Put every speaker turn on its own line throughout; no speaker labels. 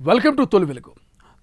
Welcome to తొలి వెలుగు.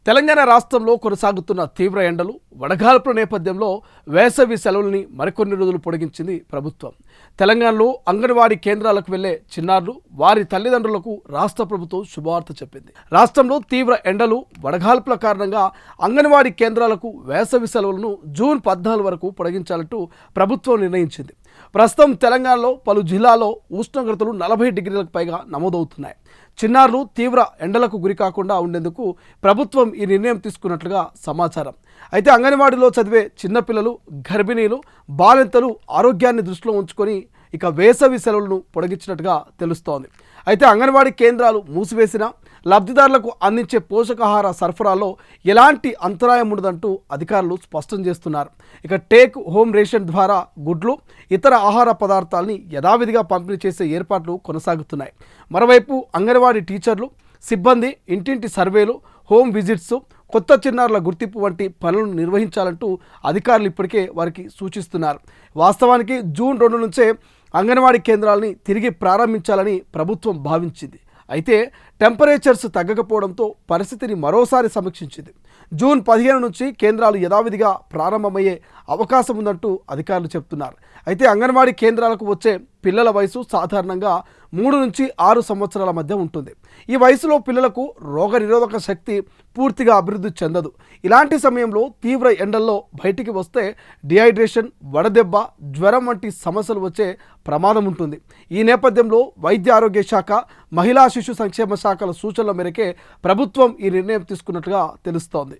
తెలంగాణ రాష్ట్రంలో కొనసాగుతున్న తీవ్ర ఎండలు, వడగాల్పుల నేపథ్యంలో వేసవి సెలవుల్ని మరికొన్ని రోజులు పొడిగించింది ప్రభుత్వం. తెలంగాణలో అంగన్వాడీ కేంద్రాలకు వెళ్లే చిన్నారులు, వారి తల్లిదండ్రులకు రాష్ట్ర ప్రభుత్వం శుభవార్త చెప్పింది. రాష్ట్రంలో తీవ్ర ఎండలు, వడగాల్పుల కారణంగా అంగన్వాడీ కేంద్రాలకు వేసవి సెలవులను జూన్ 14 వరకు పొడిగించాలంటూ ప్రభుత్వం నిర్ణయించింది. ప్రస్తుతం తెలంగాణలో పలు జిల్లాల్లో ఉష్ణోగ్రతలు 40 డిగ్రీలకు పైగా నమోదవుతున్నాయి. చిన్నారులు తీవ్ర ఎండలకు గురి కాకుండా ఉండేందుకు ప్రభుత్వం ఈ నిర్ణయం తీసుకున్నట్లుగా సమాచారం. అయితే అంగన్వాడీలో చదివే చిన్నపిల్లలు, గర్భిణీలు, బాలింతలు ఆరోగ్యాన్ని దృష్టిలో ఉంచుకొని ఇక వేసవి సెలవులను పొడిగించినట్టుగా తెలుస్తోంది. అయితే అంగన్వాడీ కేంద్రాలు మూసివేసినా లబ్ధిదారులకు అందించే పోషకాహార సరఫరాలో ఎలాంటి అంతరాయం ఉండదంటూ అధికారులు స్పష్టం చేస్తున్నారు. ఇక టేక్ హోమ్ రేషన్ ద్వారా గుడ్లు, ఇతర ఆహార పదార్థాలని యథావిధిగా పంపిణీ చేసే ఏర్పాట్లు కొనసాగుతున్నాయి. మరోవైపు అంగన్వాడీ టీచర్లు, సిబ్బంది ఇంటింటి సర్వేలు, హోమ్ విజిట్స్, కొత్త చిన్నారుల గుర్తింపు వంటి పనులను నిర్వహించాలంటూ అధికారులు ఇప్పటికే వారికి సూచిస్తున్నారు. వాస్తవానికి జూన్ 2 నుంచే అంగన్వాడీ కేంద్రాలని తిరిగి ప్రారంభించాలని ప్రభుత్వం భావించింది. అయితే టెంపరేచర్స్ తగ్గకపోవడంతో పరిస్థితిని మరోసారి సమీక్షించింది. జూన్ 15 నుంచి కేంద్రాలు యథావిధిగా ప్రారంభమయ్యే అవకాశం ఉందంటూ అధికారులు చెప్తున్నారు. అయితే అంగన్వాడీ కేంద్రాలకు వచ్చే పిల్లల వయసు సాధారణంగా 3 నుంచి 6 సంవత్సరాల మధ్య ఉంటుంది. ఈ వయసులో పిల్లలకు రోగనిరోధక శక్తి పూర్తిగా అభివృద్ధి చెందదు. ఇలాంటి సమయంలో తీవ్ర ఎండల్లో బయటికి వస్తే డిహైడ్రేషన్, వడదెబ్బ, జ్వరం వంటి సమస్యలు వచ్చే ప్రమాదం ఉంటుంది. ఈ నేపథ్యంలో వైద్య ఆరోగ్య శాఖ, మహిళా శిశు సంక్షేమ శాఖల సూచనల మేరకే ప్రభుత్వం ఈ నిర్ణయం తీసుకున్నట్లుగా తెలుస్తోంది.